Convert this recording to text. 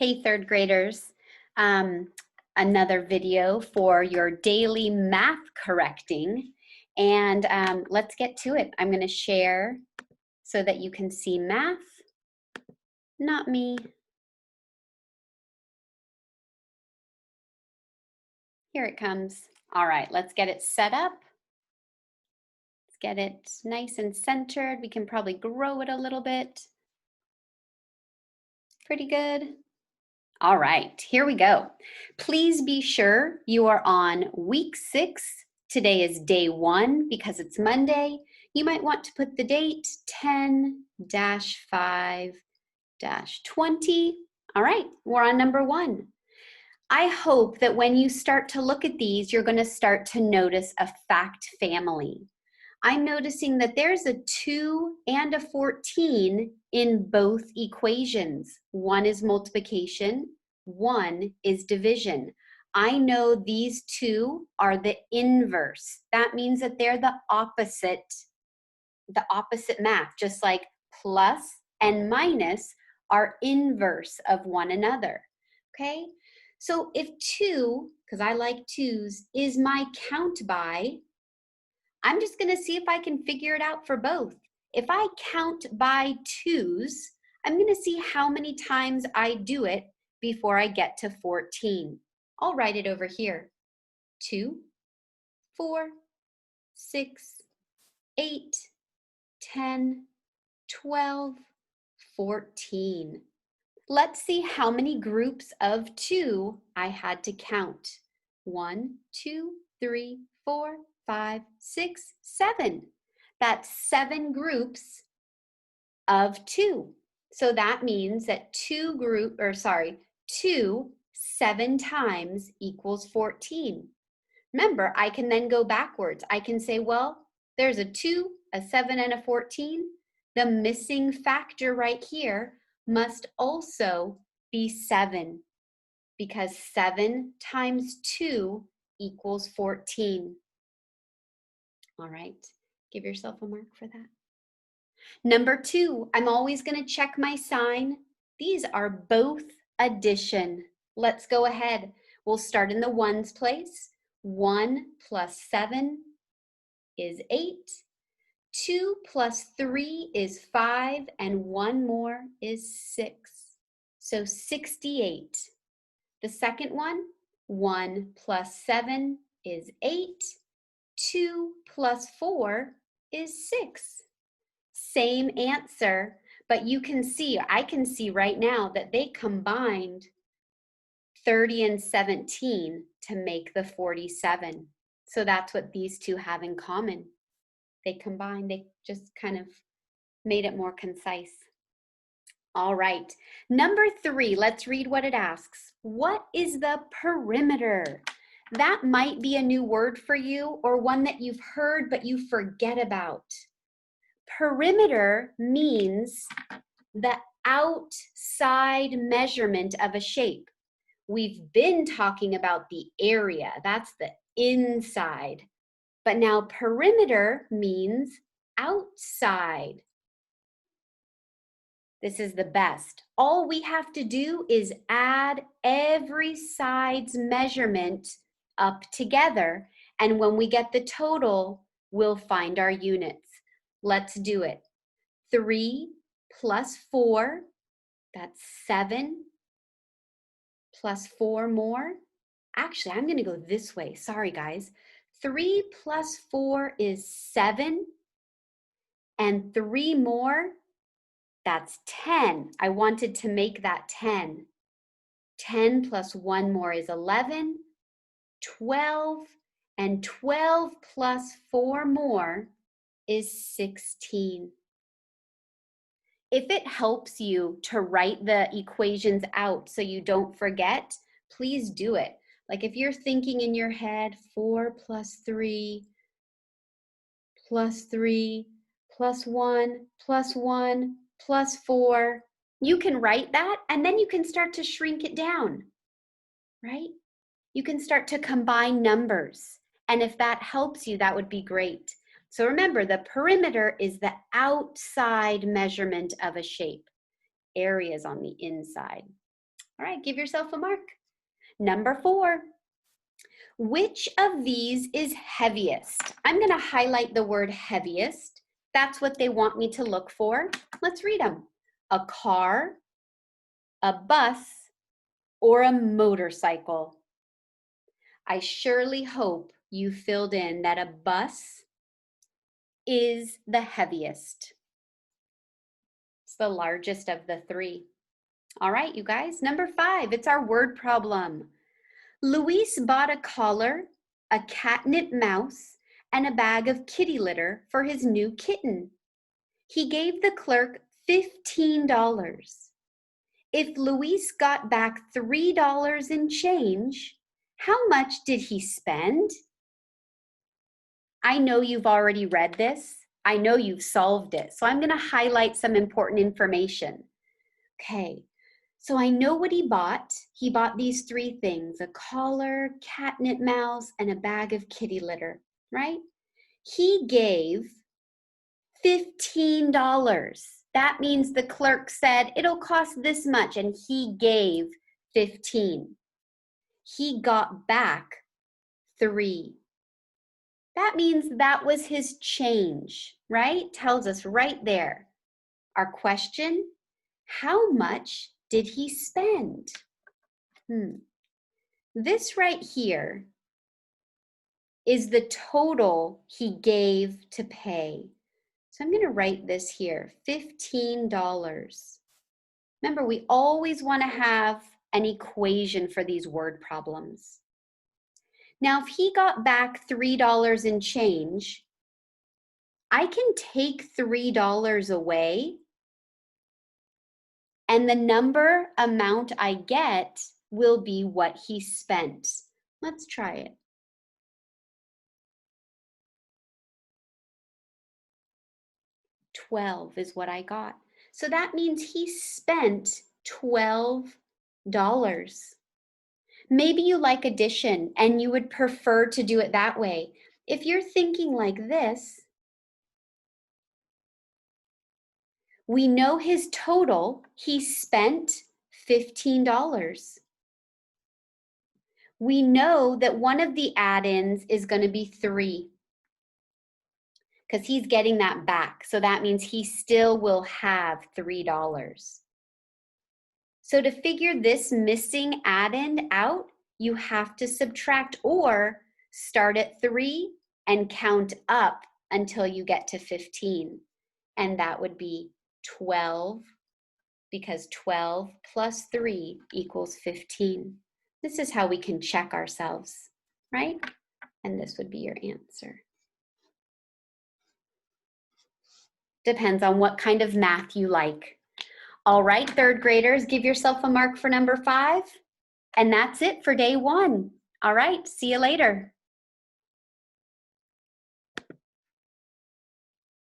Hey, third graders. Another video for your daily math correcting. And let's get to it. I'm going to share so that you can see math, not me. Here it comes. All right, let's get it set up. Let's get it nice and centered. We can probably grow it a little bit. Pretty good. All right, here we go. Please be sure you are on week 6. Today is day 1 because it's Monday. You might want to put the date 10-5-20. All right, we're on number 1. I hope that when you start to look at these, you're going to start to notice a fact family. I'm noticing that there's a 2 and a 14 in both equations. One is multiplication, one is division. I know these two are the inverse. That means that they're the opposite math, just like plus and minus are inverse of one another, okay? So if 2, because I like 2s, is my count by, I'm just going to see if I can figure it out for both. If I count by 2s, I'm going to see how many times I do it before I get to 14. I'll write it over here. 2, 4, 6, 8, 10, 12, 14. Let's see how many groups of 2 I had to count. 1, 2, 3, 4, 5, 6, 7. That's 7 groups of 2. So that means that 2 7 times equals 14. Remember, I can then go backwards. I can say, well, there's a 2, a 7, and a 14. The missing factor right here must also be 7, because 7 times 2 equals 14. All right, give yourself a mark for that. Number 2, I'm always going to check my sign. These are both addition. Let's go ahead. We'll start in the ones place. 1 plus 7 is 8. 2 plus 3 is 5, and 1 more is 6. So 68. The second one, 1 plus 7 is 8. 2 plus 4 is 6. Same answer, but you can see, I can see right now that they combined 30 and 17 to make the 47. So that's what these two have in common. They combined, they just kind of made it more concise. All right, number 3, let's read what it asks. What is the perimeter? That might be a new word for you or one that you've heard but you forget about. Perimeter means the outside measurement of a shape. We've been talking about the area, that's the inside. But now perimeter means outside. This is the best. All we have to do is add every side's measurement up together, and when we get the total, we'll find our units. Let's do it. 3 plus 4, that's 7, plus 4 more. Actually, I'm going to go this way. Sorry, guys. 3 plus 4 is 7, and 3 more, that's 10. I wanted to make that 10. 10 plus 1 more is 11, 12, and 12 plus 4 more is 16. If it helps you to write the equations out so you don't forget, please do it. Like if you're thinking in your head, 4 plus 3 plus 3 plus 1 plus 1 plus 4, you can write that and then you can start to shrink it down, right? You can start to combine numbers. And if that helps you, that would be great. So remember, the perimeter is the outside measurement of a shape. Areas on the inside. All right, give yourself a mark. Number 4. Which of these is heaviest? I'm going to highlight the word heaviest. That's what they want me to look for. Let's read them. A car, a bus, or a motorcycle. I surely hope you filled in that a bus is the heaviest. It's the largest of the 3. All right, you guys. Number 5, it's our word problem. Luis bought a collar, a catnip mouse, and a bag of kitty litter for his new kitten. He gave the clerk $15. If Luis got back $3 in change, how much did he spend? I know you've already read this. I know you've solved it. So I'm going to highlight some important information. Okay. So I know what he bought. He bought these 3 things, a collar, catnip mouse, and a bag of kitty litter, right? He gave $15. That means the clerk said, it'll cost this much, and he gave 15. He got back 3. That means that was his change, right? Tells us right there. Our question, how much did he spend? This right here is the total he gave to pay. So I'm going to write this here, $15. Remember, we always want to have an equation for these word problems. Now, if he got back $3 in change, I can take $3 away, and the amount I get will be what he spent. Let's try it. $12 is what I got. So that means he spent $12. Maybe you like addition and you would prefer to do it that way. If you're thinking like this, we know his total, he spent $15. We know that one of the add-ins is going to be 3 because he's getting that back. So that means he still will have $3. So to figure this missing add-in out, you have to subtract or start at 3 and count up until you get to 15. And that would be 12, because 12 plus 3 equals 15. This is how we can check ourselves, right? And this would be your answer. Depends on what kind of math you like. All right, 3rd graders, give yourself a mark for number 5. And that's it for day 1. All right, see you later.